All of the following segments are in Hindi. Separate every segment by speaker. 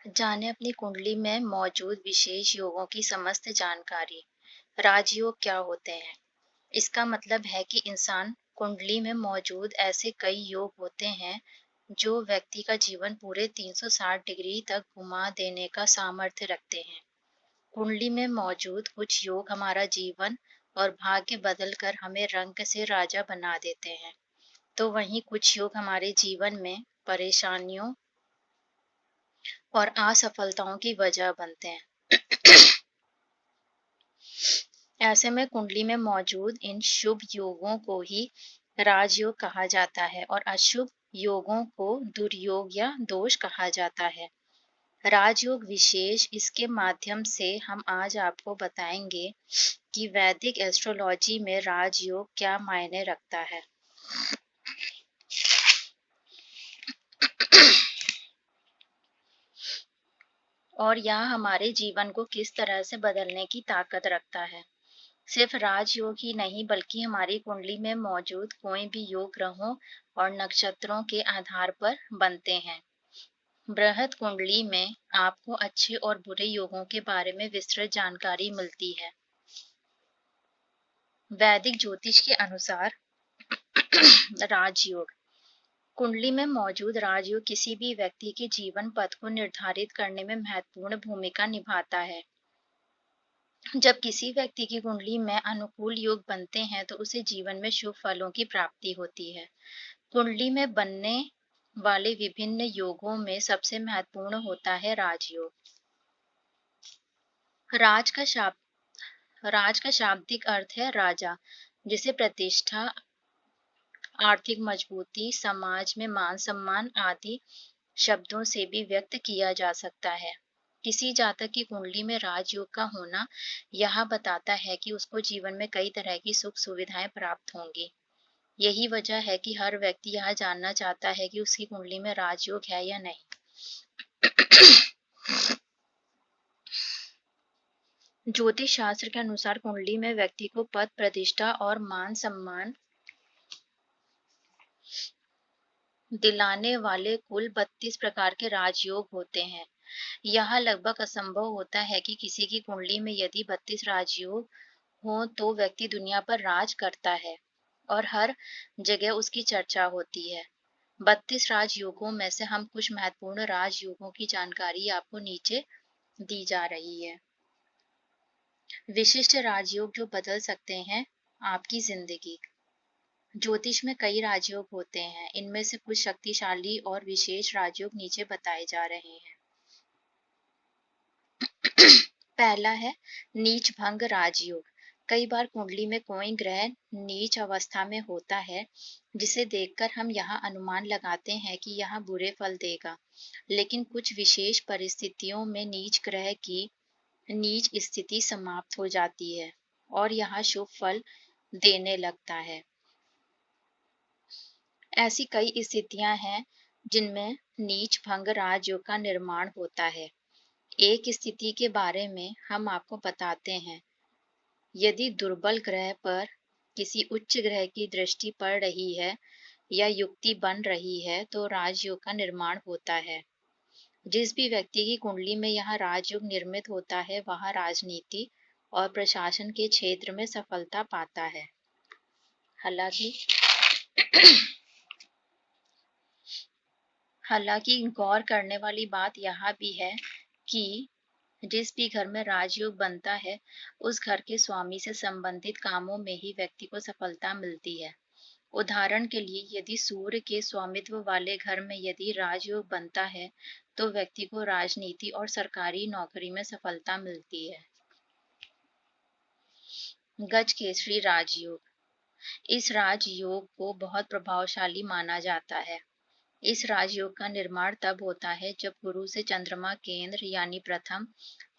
Speaker 1: जाने अपनी कुंडली में मौजूद विशेष योगों की समस्त जानकारी। राजयोग क्या होते हैं? इसका मतलब है कि इंसान कुंडली में मौजूद ऐसे कई योग होते हैं जो व्यक्ति का जीवन पूरे 360 डिग्री तक घुमा देने का सामर्थ्य रखते हैं। कुंडली में मौजूद कुछ योग हमारा जीवन और भाग्य बदल कर हमें रंग से राजा बना देते हैं, तो वहीं कुछ योग हमारे जीवन में परेशानियों और असफलताओं की वजह बनते हैं। ऐसे में कुंडली में मौजूद इन शुभ योगों को ही राजयोग कहा जाता है और अशुभ योगों को दुर्योग या दोष कहा जाता है। राजयोग विशेष इसके माध्यम से हम आज आपको बताएंगे कि वैदिक एस्ट्रोलॉजी में राजयोग क्या मायने रखता है। और यह हमारे जीवन को किस तरह से बदलने की ताकत रखता है। सिर्फ राजयोग ही नहीं बल्कि हमारी कुंडली में मौजूद कोई भी योग ग्रहों और नक्षत्रों के आधार पर बनते हैं। बृहद कुंडली में आपको अच्छे और बुरे योगों के बारे में विस्तृत जानकारी मिलती है। वैदिक ज्योतिष के अनुसार राजयोग कुंडली में मौजूद राजयोग किसी भी व्यक्ति के जीवन पथ को निर्धारित करने में महत्वपूर्ण भूमिका निभाता है। जब किसी व्यक्ति की कुंडली में अनुकूल योग बनते हैं तो उसे जीवन में शुभ फलों की प्राप्ति होती है। कुंडली में बनने वाले विभिन्न योगों में सबसे महत्वपूर्ण होता है राजयोग। राज का शाब्दिक अर्थ है राजा, जिसे प्रतिष्ठा, आर्थिक मजबूती, समाज में मान सम्मान आदि शब्दों से भी व्यक्त किया जा सकता है। किसी जातक की कुंडली में राजयोग का होना यह बताता है कि उसको जीवन में कई तरह की सुख सुविधाएं प्राप्त होंगी। यही वजह है कि हर व्यक्ति यह जानना चाहता है कि उसकी कुंडली में राजयोग है या नहीं। ज्योतिष शास्त्र के अनुसार कुंडली में व्यक्ति को पद प्रतिष्ठा और मान सम्मान दिलाने वाले कुल 32 प्रकार के राजयोग होते हैं। यह लगभग असंभव होता है कि किसी की कुंडली में यदि 32 राजयोग हो तो व्यक्ति दुनिया पर राज करता है और हर जगह उसकी चर्चा होती है। 32 राजयोगों में से हम कुछ महत्वपूर्ण राजयोगों की जानकारी आपको नीचे दी जा रही है। विशिष्ट राजयोग जो बदल सकते हैं आपकी जिंदगी। ज्योतिष में कई राजयोग होते हैं, इनमें से कुछ शक्तिशाली और विशेष राजयोग नीचे बताए जा रहे हैं। पहला है नीच भंग राजयोग। कई बार कुंडली में कोई ग्रह नीच अवस्था में होता है, जिसे देखकर हम यह अनुमान लगाते हैं कि यह बुरे फल देगा, लेकिन कुछ विशेष परिस्थितियों में नीच ग्रह की नीच स्थिति समाप्त हो जाती है और यह शुभ फल देने लगता है। ऐसी कई स्थितियां हैं जिनमें नीच भंग राजयोग का निर्माण होता है। एक स्थिति के बारे में हम आपको बताते हैं। यदि दुर्बल ग्रह पर किसी उच्च ग्रह की दृष्टि पड़ रही है या युक्ति बन रही है तो राजयोग का निर्माण होता है। जिस भी व्यक्ति की कुंडली में यह राजयोग निर्मित होता है वह राजनीति और प्रशासन के क्षेत्र में सफलता पाता है। हालांकि गौर करने वाली बात यह भी है कि जिस भी घर में राजयोग बनता है उस घर के स्वामी से संबंधित कामों में ही व्यक्ति को सफलता मिलती है। उदाहरण के लिए यदि सूर्य के स्वामित्व वाले घर में यदि राजयोग बनता है तो व्यक्ति को राजनीति और सरकारी नौकरी में सफलता मिलती है। गज केसरी राजयोग। इस राजयोग को बहुत प्रभावशाली माना जाता है। इस राजयोग का निर्माण तब होता है जब गुरु से चंद्रमा केंद्र यानी प्रथम,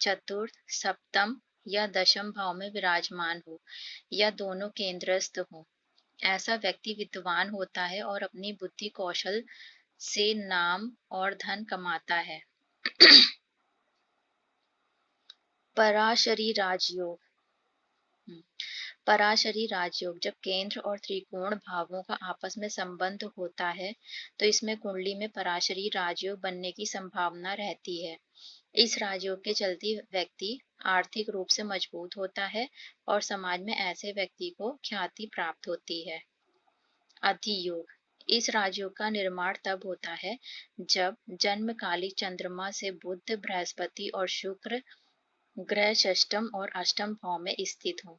Speaker 1: चतुर्थ, सप्तम या दशम भाव में विराजमान हो या दोनों केंद्रस्थ हो। ऐसा व्यक्ति विद्वान होता है और अपनी बुद्धि कौशल से नाम और धन कमाता है। पराशरी राजयोग। पराशरी राजयोग जब केंद्र और त्रिकोण भावों का आपस में संबंध होता है तो इसमें कुंडली में पराशरी राजयोग बनने की संभावना रहती है। इस राजयोग के चलते व्यक्ति आर्थिक रूप से मजबूत होता है और समाज में ऐसे व्यक्ति को ख्याति प्राप्त होती है। अधियोग इस राजयोग का निर्माण तब होता है जब जन्मकालिक चंद्रमा से बुध, बृहस्पति और शुक्र ग्रह षष्टम और अष्टम भाव में स्थित हों।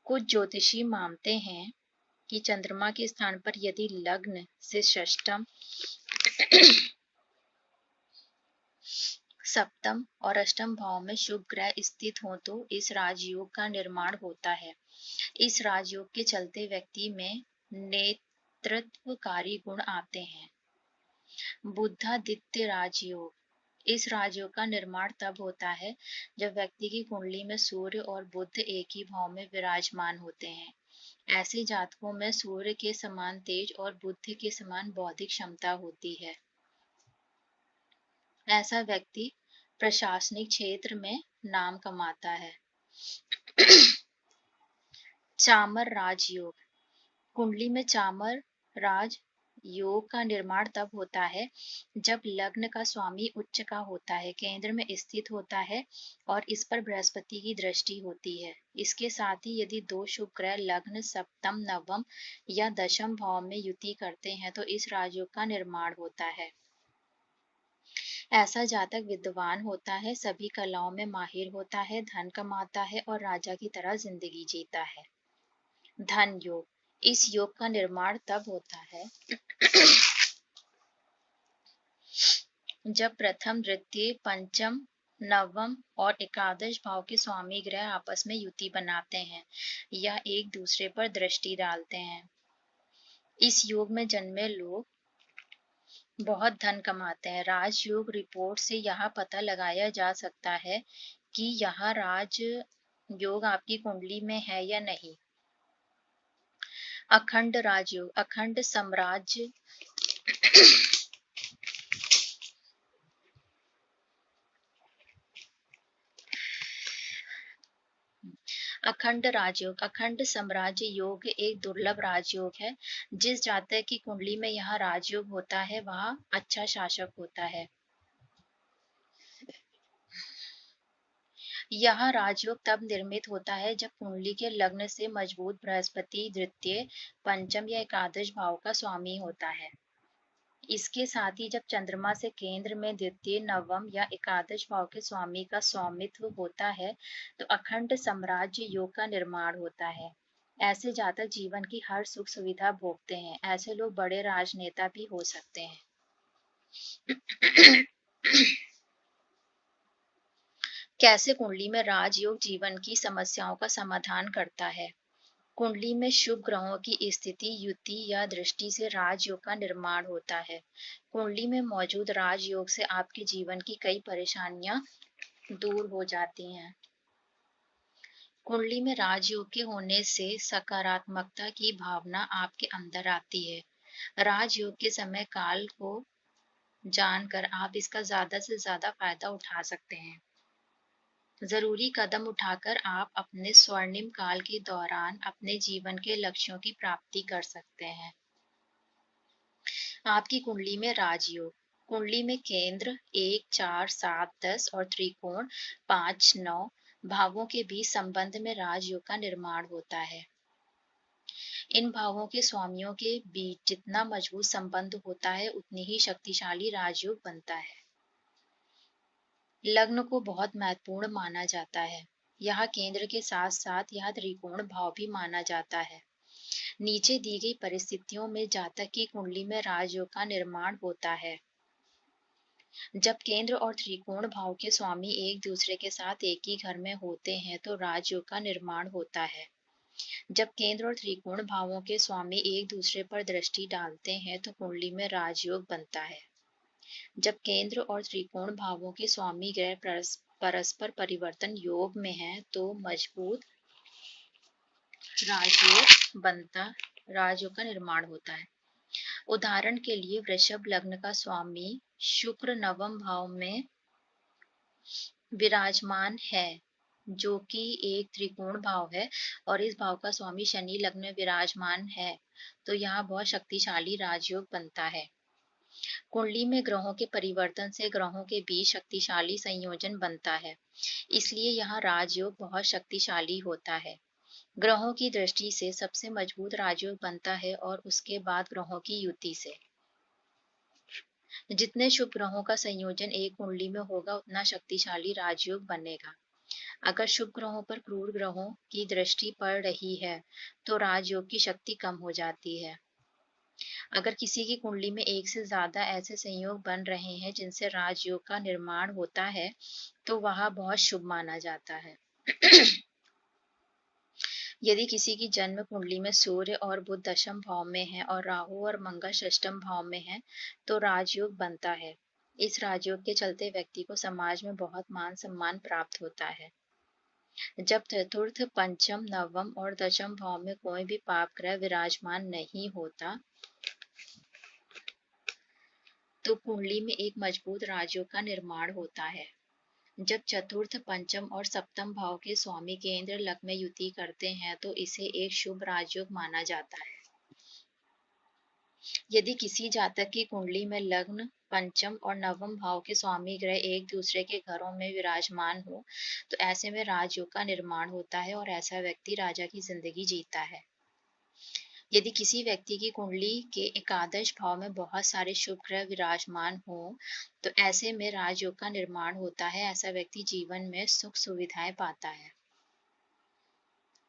Speaker 1: कुछ ज्योतिषी मानते हैं कि चंद्रमा के स्थान पर यदि लग्न से षष्टम, सप्तम और अष्टम भाव में शुभ ग्रह स्थित हों तो इस राजयोग का निर्माण होता है। इस राजयोग के चलते व्यक्ति में नेतृत्वकारी गुण आते हैं। बुधादित्य राजयोग इस राजयोग का निर्माण तब होता है जब व्यक्ति की कुंडली में सूर्य और बुध एक ही भाव में विराजमान होते हैं। ऐसे जातकों में सूर्य के समान तेज और बुध के समान बौद्धिक क्षमता होती है। ऐसा व्यक्ति प्रशासनिक क्षेत्र में नाम कमाता है। चामर राजयोग कुंडली में चामर राज योग का निर्माण तब होता है जब लग्न का स्वामी उच्च का होता है, केंद्र में स्थित होता है और इस पर बृहस्पति की दृष्टि होती है। इसके साथ ही यदि दो शुभ ग्रह लग्न, सप्तम, नवम या दशम भाव में युति करते हैं तो इस राजयोग का निर्माण होता है। ऐसा जातक विद्वान होता है, सभी कलाओं में माहिर होता है, धन कमाता है और राजा की तरह जिंदगी जीता है। धन योग इस योग का निर्माण तब होता है जब प्रथम, द्वितीय, पंचम, नवम और एकादश भाव के स्वामी ग्रह आपस में युति बनाते हैं या एक दूसरे पर दृष्टि डालते हैं। इस योग में जन्मे लोग बहुत धन कमाते हैं। राजयोग रिपोर्ट से यह पता लगाया जा सकता है कि यह राज योग आपकी कुंडली में है या नहीं। अखंड राजयोग अखंड साम्राज्य अखंड साम्राज्य योग एक दुर्लभ राजयोग है। जिस जातक की कुंडली में यह राजयोग होता है वह अच्छा शासक होता है। यह राजयोग तब निर्मित होता है जब कुंडली के लग्न से मजबूत बृहस्पति द्वितीय, पंचम या एकादश भाव का स्वामी होता है। इसके साथ ही जब चंद्रमा से केंद्र में द्वितीय, नवम या एकादश भाव के स्वामी का स्वामित्व होता है तो अखंड साम्राज्य योग का निर्माण होता है। ऐसे जातक जीवन की हर सुख सुविधा भोगते हैं। ऐसे लोग बड़े राजनेता भी हो सकते हैं। कैसे कुंडली में राजयोग जीवन की समस्याओं का समाधान करता है? कुंडली में शुभ ग्रहों की स्थिति, युति या दृष्टि से राजयोग का निर्माण होता है। कुंडली में मौजूद राजयोग से आपके जीवन की कई परेशानियां दूर हो जाती हैं। कुंडली में राजयोग के होने से सकारात्मकता की भावना आपके अंदर आती है। राजयोग के समय काल को जानकर आप इसका ज्यादा से ज्यादा फायदा उठा सकते हैं। जरूरी कदम उठाकर आप अपने स्वर्णिम काल के दौरान अपने जीवन के लक्ष्यों की प्राप्ति कर सकते हैं। आपकी कुंडली में राजयोग कुंडली में केंद्र 1, 4, 7, 10 और त्रिकोण 5, 9 भावों के बीच संबंध में राजयोग का निर्माण होता है। इन भावों के स्वामियों के बीच जितना मजबूत संबंध होता है उतनी ही शक्तिशाली राजयोग बनता है। लग्न को बहुत महत्वपूर्ण माना जाता है। यह केंद्र के साथ साथ यह त्रिकोण भाव भी माना जाता है। नीचे दी गई परिस्थितियों में जातक की कुंडली में राजयोग का निर्माण होता है। जब केंद्र और त्रिकोण भाव के स्वामी एक दूसरे के साथ एक ही घर में होते हैं तो राजयोग का निर्माण होता है। जब केंद्र और त्रिकोण भावों के स्वामी एक दूसरे पर दृष्टि डालते हैं तो कुंडली में राजयोग बनता है। जब केंद्र और त्रिकोण भावों के स्वामी ग्रह परस्पर परिवर्तन योग में हैं तो मजबूत राजयोग का निर्माण होता है। उदाहरण के लिए वृषभ लग्न का स्वामी शुक्र नवम भाव में विराजमान है जो कि एक त्रिकोण भाव है और इस भाव का स्वामी शनि लग्न में विराजमान है, तो यहाँ बहुत शक्तिशाली राजयोग बनता है। कुंडली में ग्रहों के परिवर्तन से ग्रहों के बीच शक्तिशाली संयोजन बनता है, इसलिए यहाँ राजयोग बहुत शक्तिशाली होता है। ग्रहों की दृष्टि से सबसे मजबूत राजयोग बनता है और उसके बाद ग्रहों की युति से। जितने शुभ ग्रहों का संयोजन एक कुंडली में होगा उतना शक्तिशाली राजयोग बनेगा। अगर शुभ ग्रहों पर क्रूर ग्रहों की दृष्टि पड़ रही है तो राजयोग की शक्ति कम हो जाती है। अगर किसी की कुंडली में एक से ज्यादा ऐसे संयोग बन रहे हैं जिनसे राजयोग का निर्माण होता है तो वह बहुत शुभ माना जाता है। यदि किसी की जन्म कुंडली में सूर्य और बुध दशम भाव में है और राहु और मंगल षष्ठम भाव में है तो राजयोग बनता है। इस राजयोग के चलते व्यक्ति को समाज में बहुत मान सम्मान प्राप्त होता है। जब चतुर्थ, पंचम, नवम और दशम भाव में कोई भी पाप ग्रह विराजमान नहीं होता तो कुंडली में एक मजबूत राजयोग का निर्माण होता है। जब चतुर्थ, पंचम और सप्तम भाव के स्वामी केंद्र लग्न में युति करते हैं तो इसे एक शुभ राजयोग माना जाता है। यदि किसी जातक की कुंडली में लग्न, पंचम और नवम भाव के स्वामी ग्रह एक दूसरे के घरों में विराजमान हो तो ऐसे में राजयोग का निर्माण होता है और ऐसा व्यक्ति राजा की जिंदगी जीता है। यदि किसी व्यक्ति की कुंडली के एकादश भाव में बहुत सारे शुभ ग्रह विराजमान हो तो ऐसे में राजयोग का निर्माण होता है। ऐसा व्यक्ति जीवन में सुख सुविधाएं पाता है।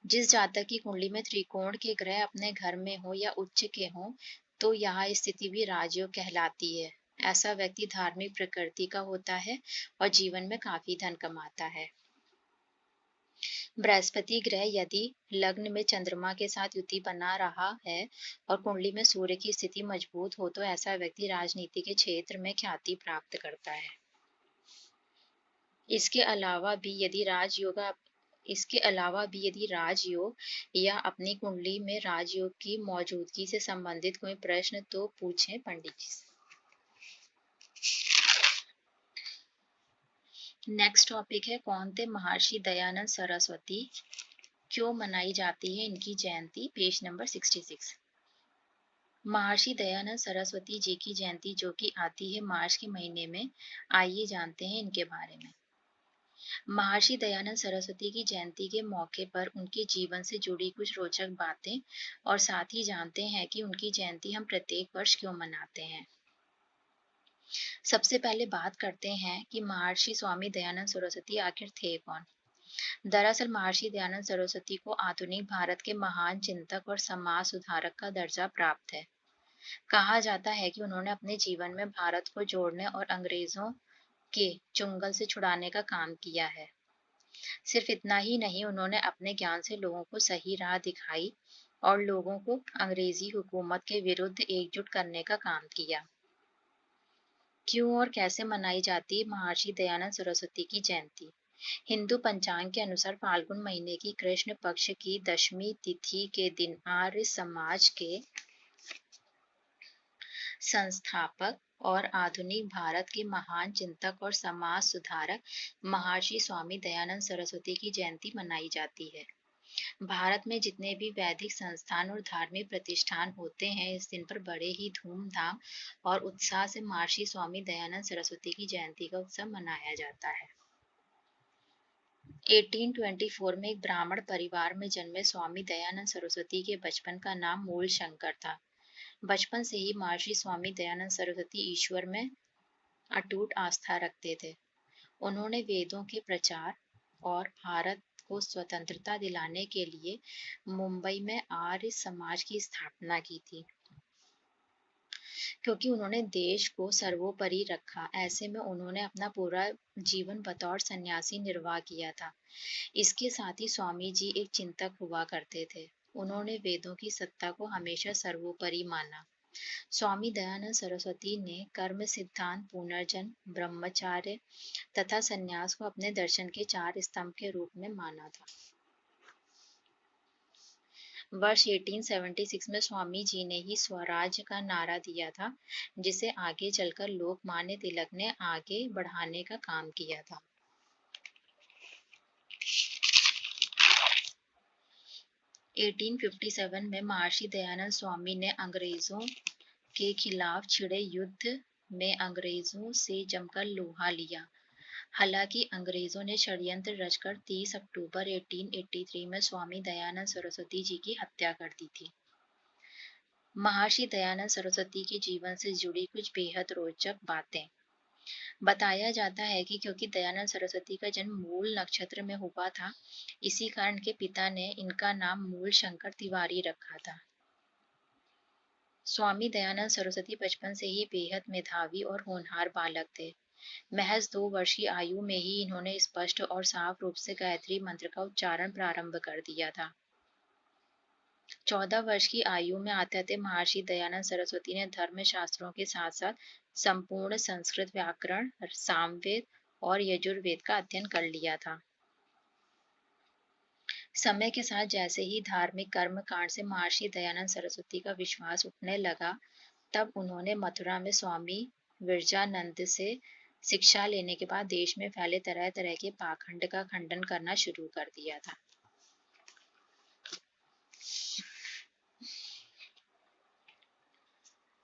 Speaker 1: जिस जातक की कुंडली में त्रिकोण के ग्रह अपने घर में हो या उच्च के हो तो यह स्थिति भी राजयोग कहलाती है। ऐसा व्यक्ति धार्मिक प्रकृति का होता है और जीवन में काफी धन कमाता है। बृहस्पति ग्रह यदि लग्न में चंद्रमा के साथ युति बना रहा है और कुंडली में सूर्य की स्थिति मजबूत हो तो ऐसा व्यक्ति राजनीति के क्षेत्र में ख्याति प्राप्त करता है। इसके अलावा भी यदि राजयोग या अपनी कुंडली में राजयोग की मौजूदगी से संबंधित कोई प्रश्न तो पूछें पंडित जी से। नेक्स्ट टॉपिक है कौन थे महर्षि दयानंद सरस्वती, क्यों मनाई जाती है इनकी जयंती। Page number 66। महर्षि दयानंद सरस्वती जी की जयंती जो कि आती है मार्च के महीने में, आइए जानते हैं इनके बारे में। महर्षि दयानंद सरस्वती की जयंती के मौके पर उनके जीवन से जुड़ी कुछ रोचक बातें और साथ ही जानते हैं कि उनकी जयंती हम प्रत्येक वर्ष क्यों मनाते हैं। सबसे पहले बात करते हैं कि महर्षि स्वामी दयानंद सरस्वती आखिर थे कौन। दरअसल महर्षि दयानंद सरस्वती को आधुनिक भारत के महान चिंतक और समाज सुधारक का दर्जा प्राप्त है। कहा जाता है कि उन्होंने अपने जीवन में भारत को जोड़ने और अंग्रेजों के चुंगल से छुड़ाने का काम किया है। सिर्फ इतना ही नहीं, उन्होंने अपने ज्ञान से लोगों को सही राह दिखाई और लोगों को अंग्रेजी हुकूमत के विरुद्ध एकजुट करने का काम किया। क्यों और कैसे मनाई जाती है महर्षि दयानंद सरस्वती की जयंती। हिंदू पंचांग के अनुसार फाल्गुन महीने की कृष्ण पक्ष की दशमी तिथि के दिन आर्य समाज के संस्थापक और आधुनिक भारत के महान चिंतक और समाज सुधारक महर्षि स्वामी दयानंद सरस्वती की जयंती मनाई जाती है। भारत में जितने भी वैदिक संस्थान और धार्मिक प्रतिष्ठान होते हैं इस दिन पर बड़े ही धूमधाम और उत्साह से महर्षि स्वामी दयानंद सरस्वती की जयंती का उत्सव मनाया जाता है। 1824 में एक ब्राह्मण परिवार में जन्मे स्वामी दयानंद सरस्वती के बचपन का नाम मूल शंकर था। बचपन से ही महर्षि स्वामी दयानंद सरस्वती ईश्वर में अटूट आस्था रखते थे। उन्होंने वेदों के प्रचार और भारत को स्वतंत्रता दिलाने के लिए मुंबई में आर्य समाज की स्थापना की थी। क्योंकि उन्होंने देश को सर्वोपरि रखा, ऐसे में उन्होंने अपना पूरा जीवन बतौर सन्यासी निर्वाह किया था। इसके साथ ही स्वामी जी एक चिंतक हुआ करते थे। उन्होंने वेदों की सत्ता को हमेशा सर्वोपरि माना। स्वामी दयानंद सरस्वती ने कर्म सिद्धांत, पुनर्जन्म, ब्रह्मचार्य तथा संन्यास को अपने दर्शन के 4 स्तंभ के रूप में माना था। वर्ष 1876 में स्वामी जी ने ही स्वराज का नारा दिया था, जिसे आगे चलकर लोकमान्य तिलक ने आगे बढ़ाने का काम किया था। 1857 में महर्षि दयानंद स्वामी ने अंग्रेजों के खिलाफ छिड़े युद्ध में अंग्रेजों से जमकर लोहा लिया। हालांकि अंग्रेजों ने षड्यंत्र रचकर 30 अक्टूबर 1883 में स्वामी दयानंद सरस्वती जी की हत्या कर दी थी। महर्षि दयानंद सरस्वती के जीवन से जुड़ी कुछ बेहद रोचक बातें। बताया जाता है कि क्योंकि दयानंद सरस्वती का जन्म मूल नक्षत्र में हुआ था, इसी कारण के पिता ने इनका नाम मूल शंकर तिवारी रखा था। स्वामी दयानंद सरस्वती बचपन से ही बेहद मेधावी और होनहार बालक थे। महज 2 वर्ष की आयु में ही इन्होंने स्पष्ट और साफ रूप से गायत्री मंत्र का उच्चारण प्रारंभ कर दिया था। 14 वर्ष की आयु में आते महर्षि दयानंद सरस्वती ने धर्म शास्त्रों के साथ साथ संपूर्ण संस्कृत व्याकरण, सामवेद और यजुर्वेद का अध्ययन कर लिया था। समय के साथ जैसे ही धार्मिक कर्म कांड से महर्षि दयानंद सरस्वती का विश्वास उठने लगा, तब उन्होंने मथुरा में स्वामी विरजानंद से शिक्षा लेने के बाद देश में फैले तरह तरह के पाखंड का खंडन करना शुरू कर दिया था।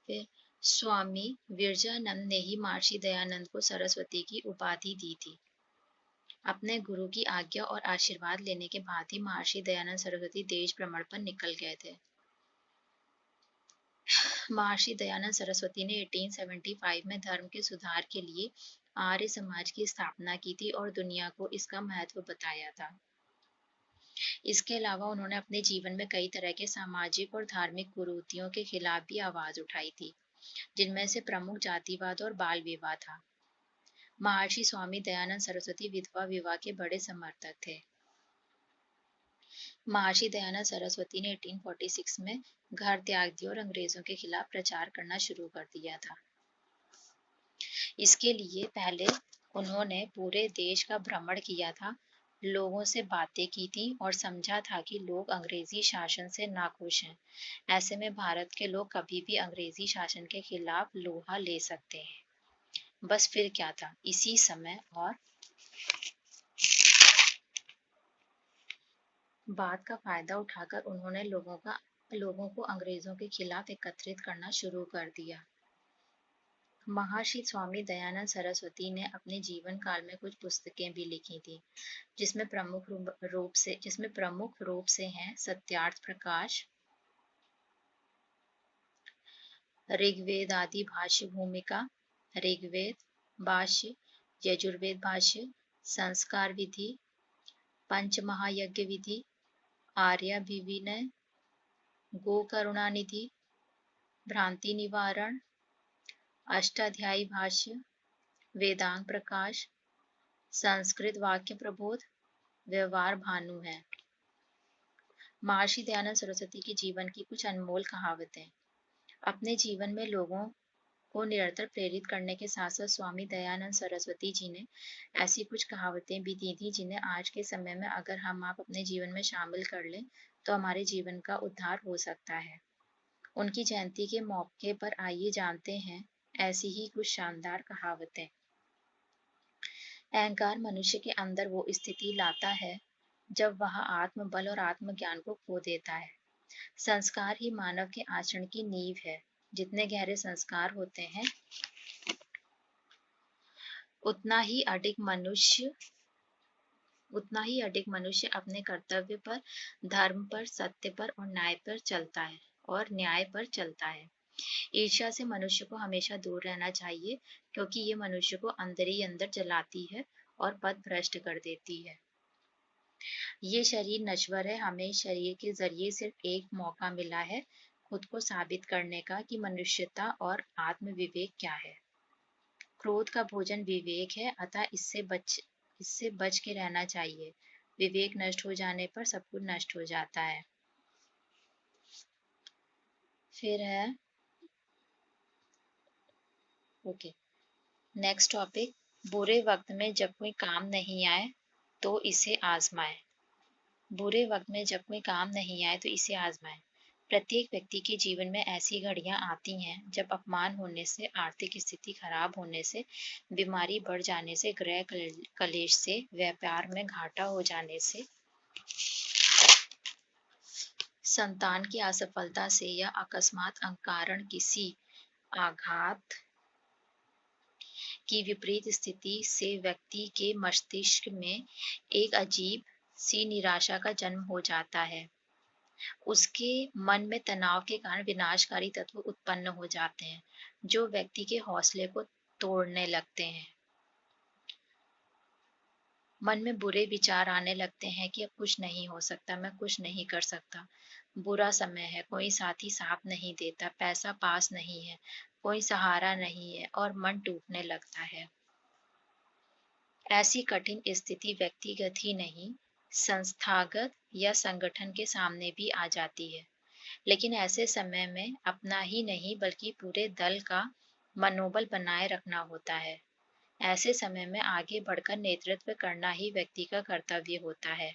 Speaker 1: फिर स्वामी विरजानंद ने ही महर्षि दयानंद को सरस्वती की उपाधि दी थी। अपने गुरु की आज्ञा और आशीर्वाद लेने के बाद ही महर्षि दयानंद सरस्वती देश भ्रमण पर निकल गए थे। महर्षि दयानंद सरस्वती ने 1875 में धर्म के सुधार के लिए आर्य समाज की स्थापना की थी और दुनिया को इसका महत्व बताया था। इसके अलावा उन्होंने अपने जीवन में कई तरह के सामाजिक और धार्मिक कुरीतियों के खिलाफ भी आवाज उठाई थी, जिनमें से प्रमुख जातिवाद और बाल विवाह था। महर्षि स्वामी दयानंद सरस्वती विधवा विवाह के बड़े समर्थक थे। महर्षि दयानंद सरस्वती ने 1846 में घर त्याग दिया और अंग्रेजों के खिलाफ प्रचार करना शुरू कर दिया था। इसके लिए पहले उन्होंने पूरे देश का भ्रमण किया था, लोगों से बातें की थी और समझा था कि लोग अंग्रेजी शासन से नाखुश हैं। ऐसे में भारत के लोग कभी भी अंग्रेजी शासन के खिलाफ लोहा ले सकते हैं। बस फिर क्या था, इसी समय और बात का फायदा उठाकर उन्होंने लोगों को अंग्रेजों के खिलाफ एकत्रित करना शुरू कर दिया। महर्षि स्वामी दयानंद सरस्वती ने अपने जीवन काल में कुछ पुस्तकें भी लिखी थी, जिसमें प्रमुख रूप से हैं सत्यार्थ प्रकाश, ऋग्वेद आदि भाष्य भूमिका, ऋग्वेद भाष्य, यजुर्वेद भाष्य, संस्कार विधि, पंच महायज्ञ विधि, आर्याभिविनय, गो करुणानिधि, भ्रांति निवारण, अष्टाध्यायी भाष्य, वेदांग प्रकाश, संस्कृत वाक्य प्रबोध, व्यवहार भानु है। महर्षि दयानंद सरस्वती के जीवन की कुछ अनमोल कहावतें। अपने जीवन में लोगों को निरंतर प्रेरित करने के साथ साथ स्वामी दयानंद सरस्वती जी ने ऐसी कुछ कहावतें भी दी थी, जिन्हें आज के समय में अगर हम आप अपने जीवन में शामिल कर लें तो हमारे जीवन का उद्धार हो सकता है। उनकी जयंती के मौके पर आइए जानते हैं ऐसी ही कुछ शानदार कहावतें। अहंकार मनुष्य के अंदर वो स्थिति लाता है जब वह आत्मबल और आत्मज्ञान को खो देता है। संस्कार ही मानव के आचरण की नींव है। जितने गहरे संस्कार होते हैं, उतना ही अधिक मनुष्य अपने कर्तव्य पर, धर्म पर, सत्य पर और न्याय पर चलता है। ईर्ष्या से मनुष्य को हमेशा दूर रहना चाहिए, क्योंकि ये मनुष्य को अंदर ही अंदर जलाती है और पथ भ्रष्ट कर देती है। ये शरीर नश्वर है, हमें शरीर के जरिए सिर्फ एक मौका मिला है खुद को साबित करने का कि मनुष्यता और आत्म विवेक क्या है। क्रोध का भोजन विवेक है, अतः इससे बच के रहना चाहिए। विवेक नष्ट हो जाने पर सब कुछ नष्ट हो जाता है। फिर है नेक्स्ट टॉपिक, बुरे वक्त में जब कोई काम नहीं आए तो इसे आजमाएं। बुरे वक्त में जब कोई काम नहीं आए तो इसे आजमाएं। प्रत्येक व्यक्ति के जीवन में ऐसी घड़ियां आती हैं जब अपमान होने से, आर्थिक स्थिति खराब होने से, बीमारी बढ़ जाने से, गृह कलेश से, व्यापार में घाटा हो जाने से, संतान की असफलता से या अकस्मात कारण किसी आघात की विपरीत स्थिति से व्यक्ति के मस्तिष्क में एक अजीब सी निराशा का जन्म हो जाता है। उसके मन में तनाव के कारण विनाशकारी तत्व उत्पन्न हो जाते हैं, जो व्यक्ति के हौसले को तोड़ने लगते हैं। मन में बुरे विचार आने लगते हैं कि अब कुछ नहीं हो सकता, मैं कुछ नहीं कर सकता, बुरा समय है, कोई साथी साथ नहीं देता, पैसा पास नहीं है, कोई सहारा नहीं है और मन टूटने लगता है। ऐसी कठिन स्थिति व्यक्तिगत ही नहीं, संस्थागत या संगठन के सामने भी आ जाती है। लेकिन ऐसे समय में अपना ही नहीं बल्कि पूरे दल का मनोबल बनाए रखना होता है। ऐसे समय में आगे बढ़कर नेतृत्व करना ही व्यक्ति का कर्तव्य होता है।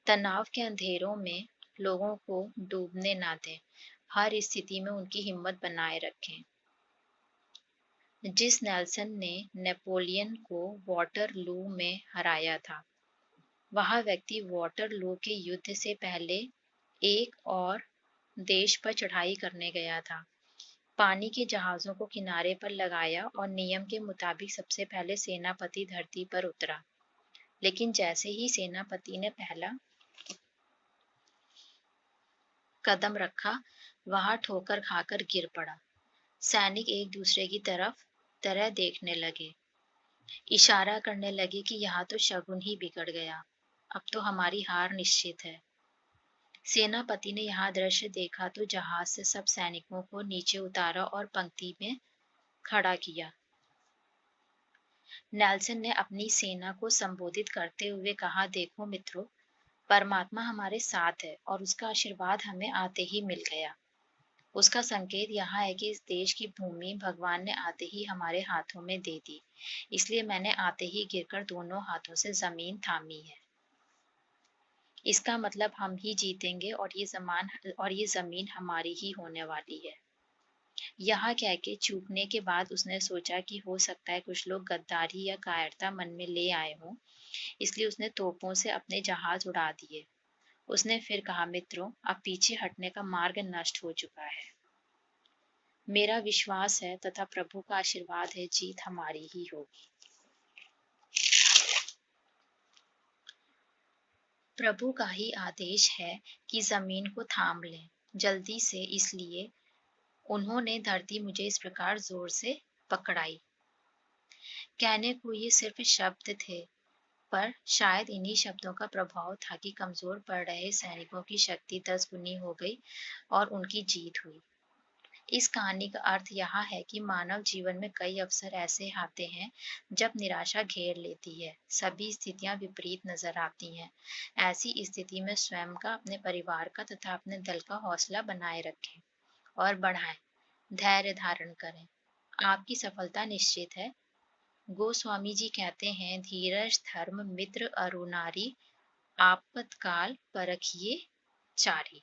Speaker 1: तनाव के अंधेरों में लोगों को डूबने ना दें, हर स्थिति में उनकी हिम्मत बनाए रखें। जिस नेल्सन ने नेपोलियन को वाटरलू में हराया था, वह व्यक्ति वाटरलू के युद्ध से पहले एक और देश पर चढ़ाई करने गया था। पानी के जहाजों को किनारे पर लगाया और नियम के मुताबिक सबसे पहले सेनापति धरती पर उतरा। लेकिन जैसे ही सेनापति ने पहला कदम रखा, वहां ठोकर खाकर गिर पड़ा। सैनिक एक दूसरे की तरह देखने लगे, इशारा करने लगे कि यहाँ तो शगुन ही बिगड़ गया, अब तो हमारी हार निश्चित है। सेनापति ने यह दृश्य देखा तो जहाज से सब सैनिकों को नीचे उतारा और पंक्ति में खड़ा किया। नेल्सन ने अपनी सेना को संबोधित करते हुए कहा, देखो मित्रों, परमात्मा हमारे साथ है और उसका आशीर्वाद हमें आते ही मिल गया। उसका संकेत यहाँ है कि इस देश की भूमि भगवान ने आते ही हमारे हाथों में दे दी, इसलिए मैंने आते ही गिरकर दोनों हाथों से जमीन थामी है। इसका मतलब हम ही जीतेंगे और ये जमीन हमारी ही होने वाली है। यहाँ कह के चूकने के बाद उसने सोचा कि हो सकता है कुछ लोग गद्दारी या कायरता मन में ले आए हों, इसलिए उसने तोपों से अपने जहाज उड़ा दिए। उसने फिर कहा, मित्रों, अब पीछे हटने का मार्ग नष्ट हो चुका है। मेरा विश्वास है तथा प्रभु का आशीर्वाद है, जीत हमारी ही होगी। प्रभु का ही आदेश है कि जमीन को थाम लें जल्दी से, इसलिए उन्होंने धरती मुझे इस प्रकार जोर से पकड़ाई। कहने को ये सिर्फ शब्द थे, पर शायद इन्हीं शब्दों का प्रभाव था कि कमजोर पड़ रहे सैनिकों की शक्ति 10 गुनी हो गई और उनकी जीत हुई। इस कहानी का अर्थ यह है कि मानव जीवन में कई अवसर ऐसे आते हैं जब निराशा घेर लेती है, सभी स्थितियां विपरीत नजर आती हैं। ऐसी स्थिति में स्वयं का, अपने परिवार का तथा अपने दल का हौसला बनाए रखें और बढ़ाएं, धैर्य धारण करें। आपकी सफलता निश्चित है। गोस्वामी जी कहते हैं, धीरज धर्म मित्र अरुणारी, आपतकाल परखिए चारी।